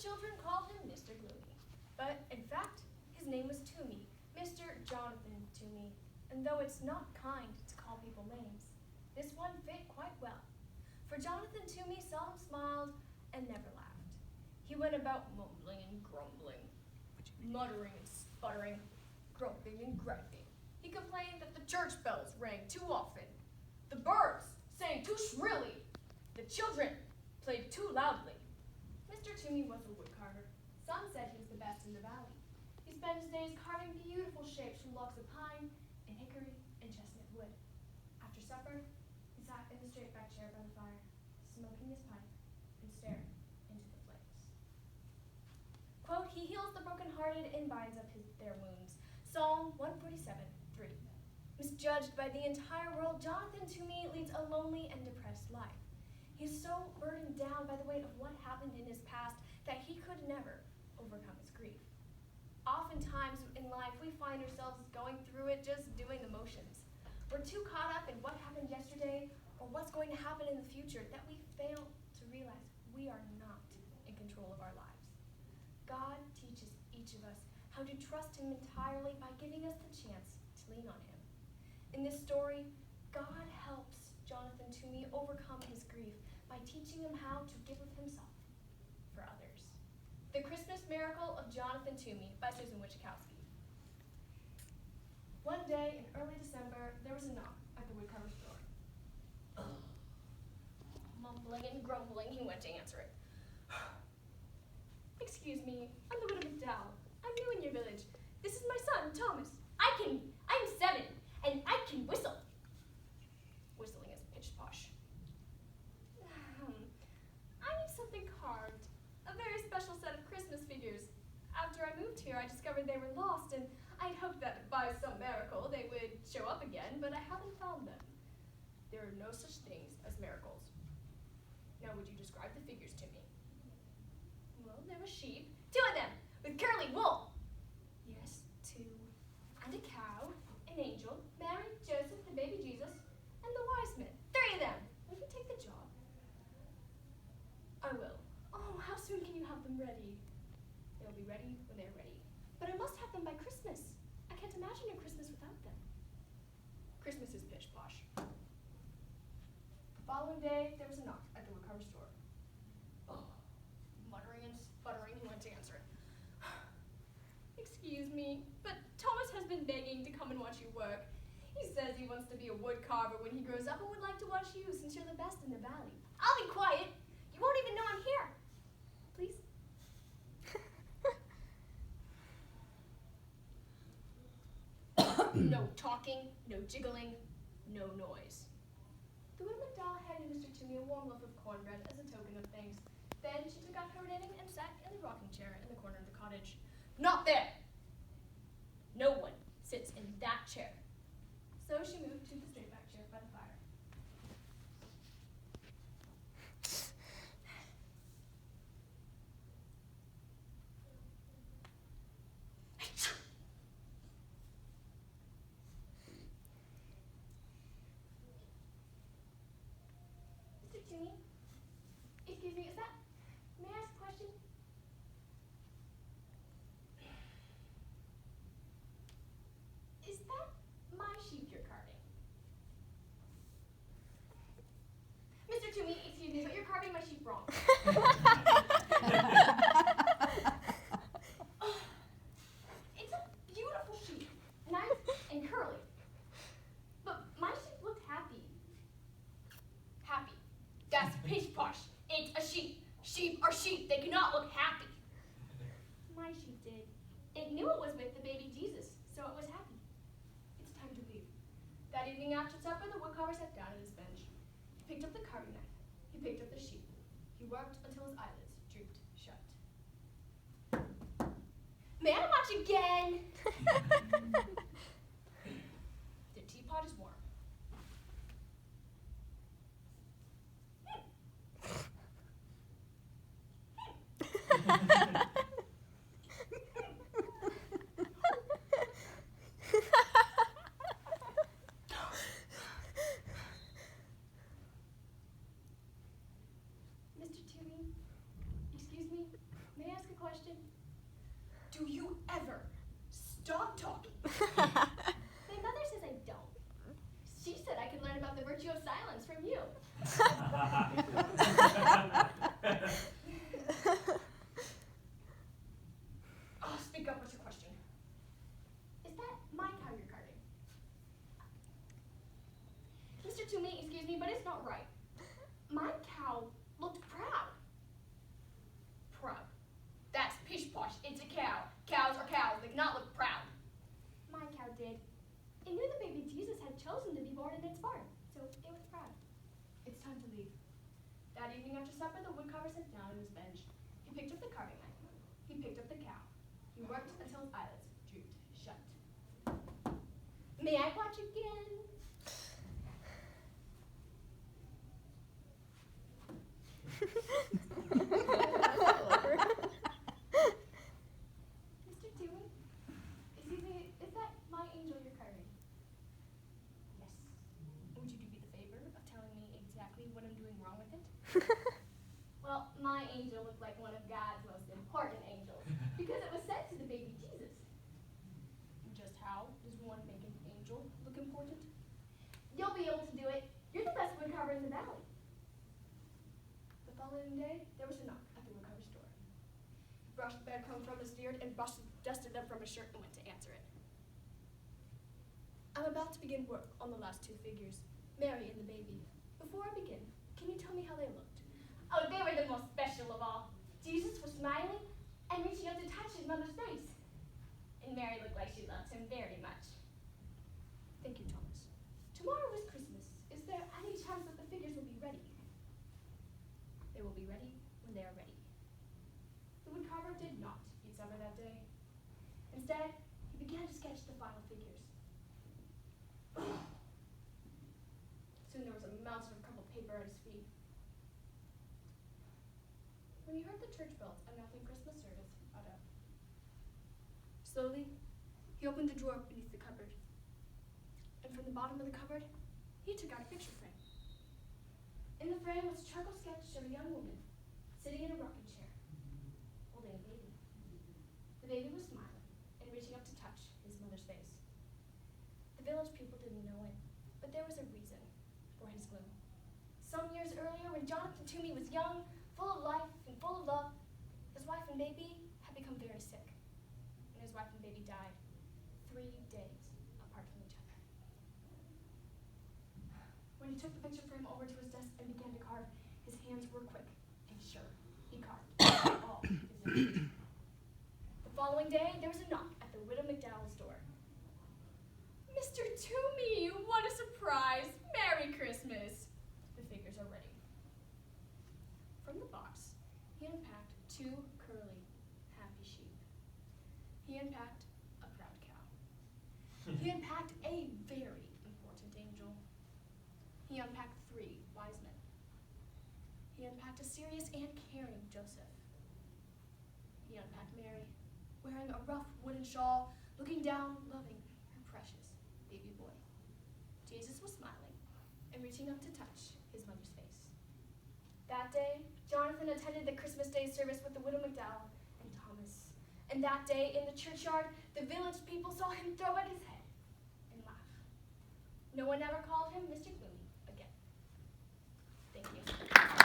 children called him Mr. Gloomy. But, in fact, his name was Toomey, Mr. Jonathan Toomey. And though it's not kind to call people names, this one fit quite well. For Jonathan Toomey seldom smiled and never laughed. He went about mumbling and grumbling, muttering and sputtering, groping and griping. He complained that the church bells rang too often, the birds sang too shrilly, the children played too loudly. Mr. Toomey was a woodcarver. Some said he was the best in the valley. He spent his days carving beautiful shapes from logs of pine and hickory and chestnut wood. After supper, he sat in the straight-back chair by the fire, smoking his pipe and staring into the flames. Quote, he heals the brokenhearted and binds up their wounds. Psalm 147:3. Misjudged by the entire world, Jonathan Toomey leads a lonely and depressed life. He's so burdened down by the weight of what happened in his past that he could never overcome his grief. Oftentimes in life, we find ourselves going through it just doing the motions. We're too caught up in what happened yesterday or what's going to happen in the future that we fail to realize we are not in control of our lives. God teaches each of us how to trust him entirely by giving us the chance to lean on him. In this story, God helps Jonathan Toomey overcome his grief by teaching him how to give of himself for others. The Christmas Miracle of Jonathan Toomey by Susan Wojciechowski. One day in early December, there was a knock at the woodcarver's door. Mumbling and grumbling, he went to answer it. Excuse me, I'm the widow McDowell. I'm new in your village. This is my son, Thomas. I'm 7, and I can whistle. Whistling is pitch posh. I need something carved, a very special set of Christmas figures. After I moved here, I discovered they were lost, and I'd hoped that by some miracle they would show up again, but I haven't found them. There are no such things as miracles. Now, would you describe the figures to me? Well, there were sheep, 2 of them, with curly wool. Yes, 2. And a cow, an angel, Mary, Joseph, the baby Jesus, and the wise men. 3 of them. Will you take the job? I will. Oh, how soon can you have them ready? They'll be ready when they're ready. But I must have them by Christmas. I can't imagine a Christmas without them. Christmas is pitch posh. The following day, there was a knock at the woodcarver's door. Oh, muttering and sputtering, he went to answer it. Excuse me, but Thomas has been begging to come and watch you work. He says he wants to be a woodcarver when he grows up and would like to watch you since you're the best in the valley. I'll be quiet. You won't even know I'm here. Please? No talking, no jiggling, no noise. The widow McDowell handed Mr. Toomey a warm loaf of cornbread as a token of thanks. Then she took out her knitting and sat in the rocking chair in the corner of the cottage. Not there! No one sits in that chair. So she moved to the straight-back chair by the fire. Mr. Toomey, excuse me, may I ask a question? Is that my sheep you're carving? Mr. Toomey, excuse me, but you're carving my sheep wrong. It's a beautiful sheep, nice and curly. But my sheep looked happy. Happy. That's pitch posh. It's a sheep. Sheep are sheep. They cannot look happy. My sheep did. It knew it was with the baby Jesus, so it was happy. It's time to leave. That evening after supper, the woodcarver sat down at his bench. He picked up the carving knife. He picked up the sheep. He worked until his eyelids drooped shut. May I watch again? The teapot is warm. Mr. Toomey, excuse me, may I ask Do you ever stop talking? My mother says I don't. She said I could learn about the virtue of silence from you. Oh, speak up, what's your question? Is that my cow you're carting? Mr. Toomey, excuse me, but it's not right. My cow looked proud. Proud. That's pish-posh. It's a cow. Cows are cows. They cannot look proud. My cow did. It knew the baby Jesus had chosen to be born in its barn, so it was proud. It's time to leave. That evening after supper, the woodcarver sat down on his bench. He picked up the carving knife. He picked up the cow. He worked until his eyelids drooped shut. May I watch again? Mr. Toomey, excuse me, is that my angel you're carving? Yes. Would you do me the favor of telling me exactly what I'm doing wrong with it? Well, my angel looked like one of God's most important angels because it was sent to the baby Jesus. Just how does one make an angel look important? You'll be able to do it. You're the best woodcarver in the valley. The following day, there was a knock at the woodcarver's door. He brushed the bedcomb from his beard and dusted them from his shirt and went to answer it. I'm about to begin work on the last two figures, Mary and the baby. Before I begin, can you tell me how they looked? Oh, they were the most special of all. Jesus was smiling and reaching up to touch his mother's face. And Mary looked like she loved him very much. Thank you, Thomas. Tomorrow is Christmas. Is there any chance that the figures will be ready? They will be ready when they are ready. The woodcarver did not eat supper that day. Instead, he began to sketch the final figures. Soon there was a mountain of crumpled paper at his feet. When he heard the church bells announcing Christmas service, he got up. Slowly, he opened the drawer beneath the cupboard. And from the bottom of the cupboard, he took out a picture frame. In the frame was a charcoal sketch of a young woman sitting in a rocking chair, holding a baby. The baby was smiling and reaching up to touch his mother's face. The village people didn't know it, but there was a reason for his gloom. Some years earlier, when Jonathan Toomey was young, full of life and full of love, his wife and baby had become very sick, and his wife and baby died 3 days apart from each other. When he took the picture frame over to his desk and began to carve, his hands were quick and sure. He carved all his images. The following day, there was a knock at the widow McDowell's door. Mr. Toomey, what a surprise! Merry Christmas! The figures are ready. From the box, he unpacked 2 curly, happy sheep. He unpacked a proud cow. He unpacked a very important angel. He unpacked 3 wise men. He unpacked a serious and caring Joseph. He unpacked Mary, wearing a rough wooden shawl, looking down, loving her precious baby boy. Jesus was smiling and reaching up to touch his mother's face. That day, Jonathan attended the Christmas Day service with the widow McDowell and Thomas. And that day, in the churchyard, the village people saw him throw out his head and laugh. No one ever called him Mr. Toomey again. Thank you.